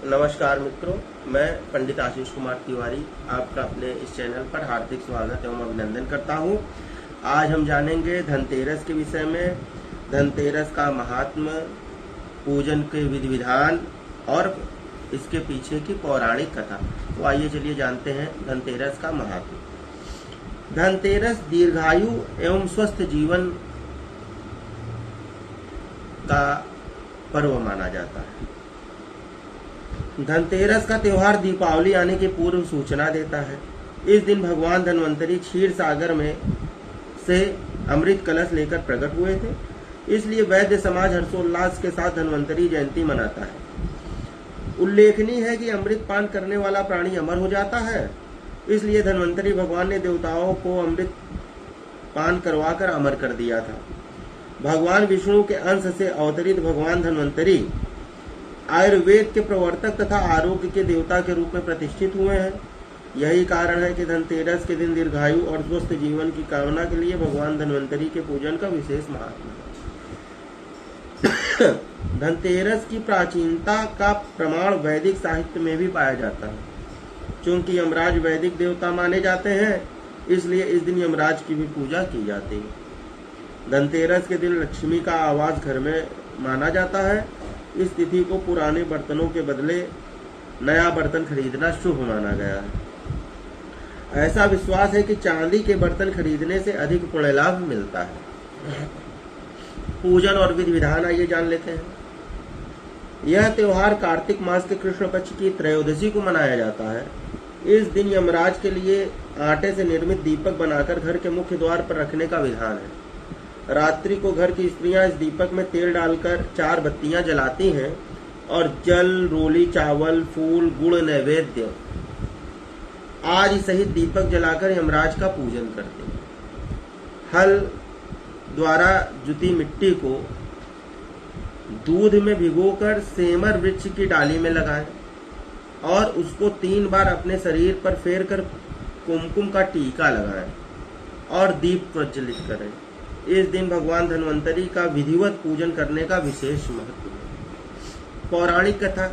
नमस्कार मित्रों, मैं पंडित आशीष कुमार तिवारी आपका अपने इस चैनल पर हार्दिक स्वागत एवं अभिनंदन करता हूं। आज हम जानेंगे धनतेरस के विषय में, धनतेरस का महात्म, पूजन के विधि विधान और इसके पीछे की पौराणिक कथा। तो आइए चलिए जानते हैं धनतेरस का महात्म। धनतेरस दीर्घायु एवं स्वस्थ जीवन का पर्व माना जाता है। धनतेरस का त्योहार दीपावली आने की पूर्व सूचना देता है। इस दिन भगवान धन्वंतरी क्षीर सागर में से अमृत कलश लेकर प्रकट हुए थे, इसलिए वैद्य समाज हर्षोल्लास के साथ धन्वंतरी जयंती मनाता है। उल्लेखनीय है कि अमृत पान करने वाला प्राणी अमर हो जाता है, इसलिए धन्वंतरी भगवान ने देवताओं को अमृत पान करवाकर अमर कर दिया था। भगवान विष्णु के अंश से अवतरित भगवान धन्वंतरी आयुर्वेद के प्रवर्तक तथा आरोग्य के देवता के रूप में प्रतिष्ठित हुए हैं। यही कारण है कि धनतेरस के दिन दीर्घायु और स्वस्थ जीवन की कामना के लिए भगवान धन्वंतरी के पूजन का विशेष महत्व है। धनतेरस की प्राचीनता का प्रमाण वैदिक साहित्य में भी पाया जाता है। चूंकि यमराज वैदिक देवता माने जाते हैं, इसलिए इस दिन यमराज की भी पूजा की जाती है। धनतेरस के दिन लक्ष्मी का आवास घर में माना जाता है। इस तिथि को पुराने बर्तनों के बदले नया बर्तन खरीदना शुभ माना गया है। ऐसा विश्वास है कि चांदी के बर्तन खरीदने से अधिक पुण्य लाभ मिलता है। पूजन और विधि विधान आइए जान लेते हैं। यह त्योहार कार्तिक मास के कृष्ण पक्ष की त्रयोदशी को मनाया जाता है। इस दिन यमराज के लिए आटे से निर्मित दीपक बनाकर घर के मुख्य द्वार पर रखने का विधान है। रात्रि को घर की स्त्रियां इस दीपक में तेल डालकर 4 बत्तियां जलाती हैं और जल, रोली, चावल, फूल, गुड़, नैवेद्य आदि सहित दीपक जलाकर यमराज का पूजन करते हैं। हल द्वारा जुती मिट्टी को दूध में भिगोकर सेमर वृक्ष की डाली में लगाएं और उसको 3 बार अपने शरीर पर फेर कर कुमकुम का टीका लगाएं और दीप प्रज्वलित करें। इस दिन भगवान धन्वंतरी का विधिवत पूजन करने का विशेष महत्व है। पौराणिक कथा,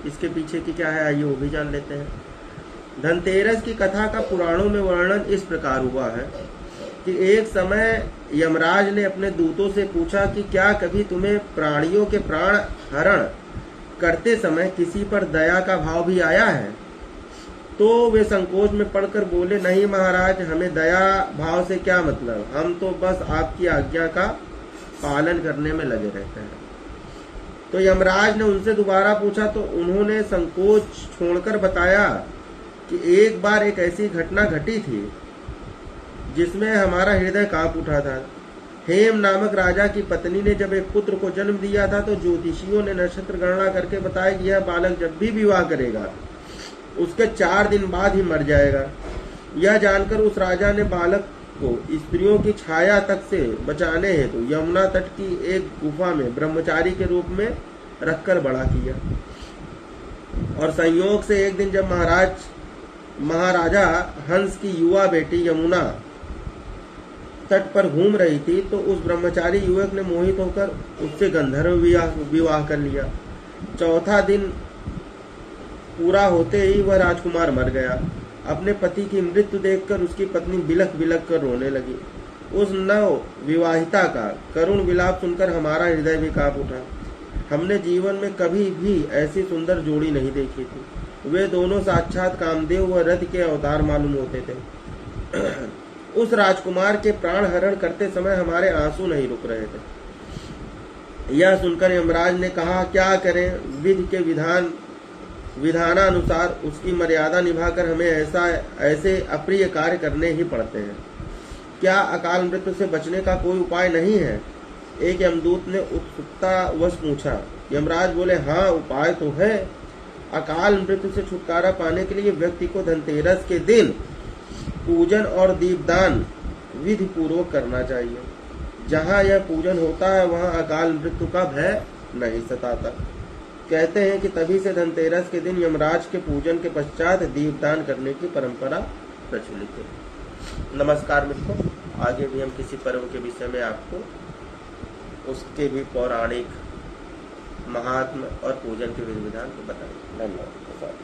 इसके पीछे की क्या है आइए वो भी जान लेते हैं। धनतेरस की कथा का पुराणों में वर्णन इस प्रकार हुआ है कि एक समय यमराज ने अपने दूतों से पूछा कि क्या कभी तुम्हें प्राणियों के प्राण हरण करते समय किसी पर दया का भाव भी आया है? तो वे संकोच में पड़कर बोले, नहीं महाराज, हमें दया भाव से क्या मतलब, हम तो बस आपकी आज्ञा का पालन करने में लगे रहते हैं। तो यमराज ने उनसे दोबारा पूछा तो उन्होंने संकोच छोड़कर बताया कि एक बार एक ऐसी घटना घटी थी जिसमें हमारा हृदय कांप उठा था। हेम नामक राजा की पत्नी ने जब एक पुत्र को जन्म दिया था तो ज्योतिषियों ने नक्षत्र गणना करके बताया कि यह बालक जब भी विवाह करेगा उसके 4 दिन बाद ही मर जाएगा। यह जानकर उस राजा ने बालक को स्त्रियों की छाया तक से बचाने हेतु यमुना तट की एक गुफा में ब्रह्मचारी के रूप में रखकर बड़ा किया। और संयोग से एक दिन जब महाराजा हंस की युवा बेटी यमुना तट पर घूम रही थी तो उस ब्रह्मचारी युवक ने मोहित होकर उससे गंधर्व विवाह कर लिया। चौथा दिन पूरा होते ही वह राजकुमार मर गया। अपने पति की मृत्यु देखकर उसकी पत्नी बिलख बिलख कर रोने लगी। उस नव विवाहिता का करुण विलाप सुनकर हमारा हृदय भी कांप उठा। हमने जीवन में कभी भी ऐसी सुंदर जोड़ी नहीं देखी थी। वे दोनों साक्षात कामदेव व रति के अवतार मालूम होते थे। उस राजकुमार के प्राण हरण करते समय हमारे आंसू नहीं रुक रहे थे। यह सुनकर यमराज ने कहा, क्या करें, विधि के विधानानुसार उसकी मर्यादा निभाकर हमें ऐसे अप्रिय कार्य करने ही पड़ते हैं। क्या अकाल मृत्यु से बचने का कोई उपाय नहीं है? एक यमदूत ने उत्सुकतावश पूछा। यमराज बोले, हाँ, उपाय तो है। अकाल मृत्यु से छुटकारा पाने के लिए व्यक्ति को धनतेरस के दिन पूजन और दीपदान विधि पूर्वक करना चाहिए। जहाँ यह पूजन होता है वहाँ अकाल मृत्यु का भय नहीं सताता। कहते हैं कि तभी से धनतेरस के दिन यमराज के पूजन के पश्चात दीपदान करने की परंपरा प्रचलित है। नमस्कार मित्रों, आगे भी हम किसी पर्व के विषय में आपको उसके भी पौराणिक महात्मा और पूजन के विधि विधान को बताएंगे। धन्यवाद।